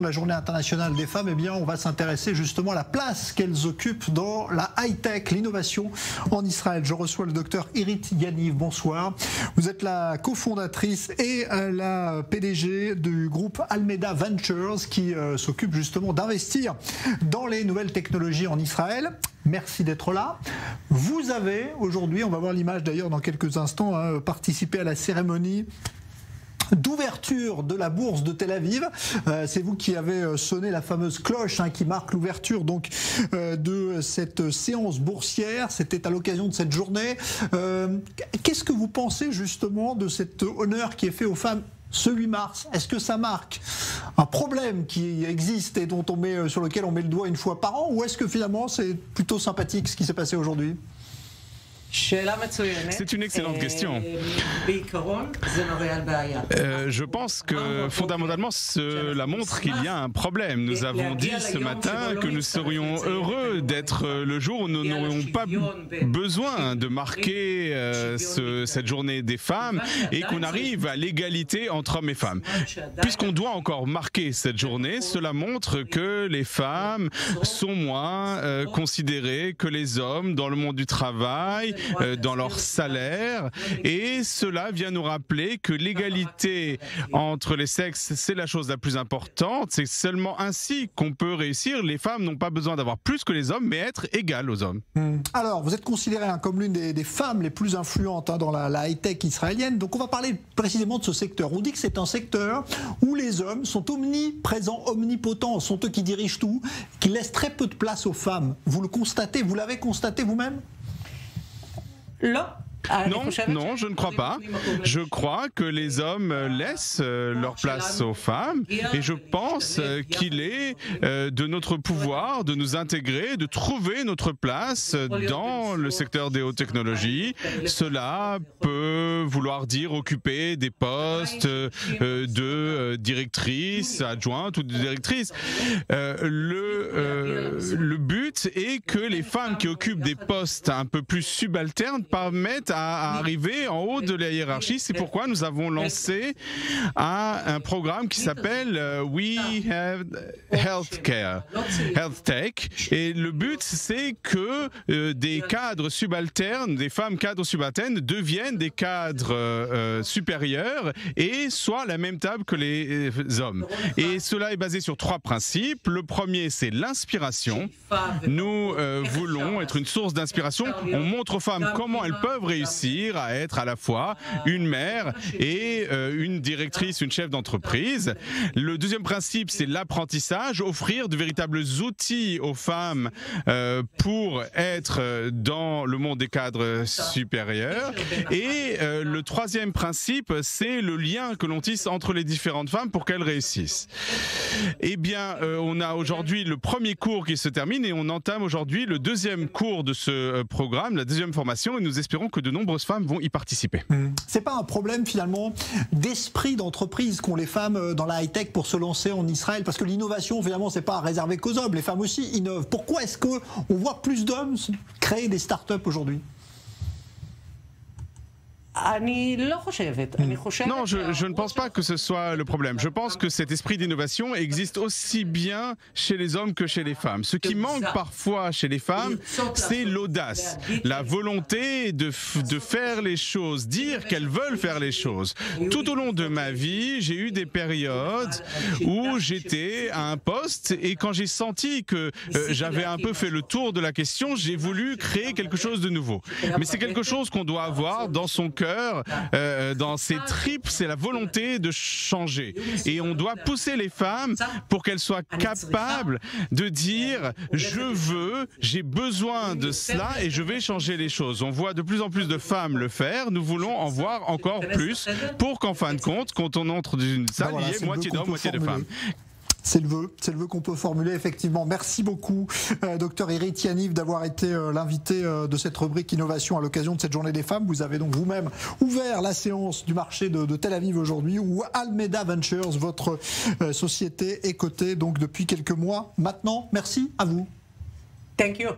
La journée internationale des femmes, eh bien, on va s'intéresser justement à la place qu'elles occupent dans la high-tech, l'innovation en Israël. Je reçois le docteur Irit Yaniv. Bonsoir. Vous êtes la cofondatrice et la PDG du groupe Almeida Ventures qui s'occupe justement d'investir dans les nouvelles technologies en Israël. Merci d'être là. Vous avez aujourd'hui, on va voir l'image d'ailleurs dans quelques instants, participé à la cérémonie d'ouverture de la bourse de Tel Aviv. C'est vous qui avez sonné la fameuse cloche qui marque l'ouverture donc de cette séance boursière. C'était à l'occasion de cette journée. Qu'est-ce que vous pensez justement de cet honneur qui est fait aux femmes ce 8 mars? Est-ce que ça marque un problème qui existe et dont sur lequel on met le doigt une fois par an, ou est-ce que finalement c'est plutôt sympathique ce qui s'est passé aujourd'hui? C'est une excellente question. Je pense que fondamentalement cela montre qu'il y a un problème. Nous avons dit ce matin que nous serions heureux d'être le jour où nous n'aurions pas besoin de marquer cette journée des femmes et qu'on arrive à l'égalité entre hommes et femmes. Puisqu'on doit encore marquer cette journée, cela montre que les femmes sont moins considérées que les hommes dans le monde du travail, dans leur salaire, et cela vient nous rappeler que l'égalité entre les sexes, c'est la chose la plus importante. C'est seulement ainsi qu'on peut réussir. Les femmes n'ont pas besoin d'avoir plus que les hommes, mais être égales aux hommes. Alors, vous êtes considérée comme l'une des femmes les plus influentes dans la high-tech israélienne. Donc, on va parler précisément de ce secteur. On dit que c'est un secteur où les hommes sont omniprésents, omnipotents, sont eux qui dirigent tout, qui laissent très peu de place aux femmes. Vous le constatez, vous l'avez constaté vous-même? Non, je ne crois pas. Je crois que les hommes laissent leur place aux femmes, et je pense qu'il est de notre pouvoir de nous intégrer, de trouver notre place dans le secteur des hautes technologies. Cela peut vouloir dire occuper des postes de directrice, adjointe ou de directrice. Le but est que les femmes qui occupent des postes un peu plus subalternes permettent à arriver en haut de la hiérarchie. C'est pourquoi nous avons lancé un programme qui s'appelle We Have Healthcare, Health Tech. Et le but, c'est que des cadres subalternes, des femmes cadres subalternes deviennent des cadres supérieurs et soient à la même table que les hommes. Et cela est basé sur 3 principes. Le premier, c'est l'inspiration. Nous voulons être une source d'inspiration. On montre aux femmes comment elles peuvent réussir à être à la fois une mère et une directrice, une chef d'entreprise. Le deuxième principe, c'est l'apprentissage, offrir de véritables outils aux femmes pour être dans le monde des cadres supérieurs. Et le troisième principe, c'est le lien que l'on tisse entre les différentes femmes pour qu'elles réussissent. Eh bien, on a aujourd'hui le premier cours qui se termine et on entame aujourd'hui le deuxième cours de ce programme, la deuxième formation, et nous espérons que de nombreuses femmes vont y participer. C'est pas un problème finalement d'esprit d'entreprise qu'ont les femmes dans la high-tech pour se lancer en Israël? Parce que l'innovation, finalement, c'est pas réservé qu'aux hommes. Les femmes aussi innovent. Pourquoi est-ce qu'on voit plus d'hommes créer des startups aujourd'hui? Non, je ne pense pas que ce soit le problème. Je pense que cet esprit d'innovation existe aussi bien chez les hommes que chez les femmes. Ce qui manque parfois chez les femmes, c'est l'audace, la volonté de faire les choses, dire qu'elles veulent faire les choses. Tout au long de ma vie, j'ai eu des périodes où j'étais à un poste et quand j'ai senti que j'avais un peu fait le tour de la question, j'ai voulu créer quelque chose de nouveau. Mais c'est quelque chose qu'on doit avoir dans son cœur, dans ses tripes, c'est la volonté de changer. Et on doit pousser les femmes pour qu'elles soient capables de dire « j'ai besoin de cela et je vais changer les choses ». On voit de plus en plus de femmes le faire, nous voulons en voir encore plus pour qu'en fin de compte, quand on entre dans une salle, il y ait moitié d'hommes, moitié de femmes. C'est le vœu qu'on peut formuler effectivement. Merci beaucoup, docteur Irit Yaniv, d'avoir été l'invité de cette rubrique Innovation à l'occasion de cette journée des femmes. Vous avez donc vous-même ouvert la séance du marché de Tel Aviv aujourd'hui, où Almeida Ventures, votre société, est cotée donc depuis quelques mois maintenant. Merci à vous. Thank you.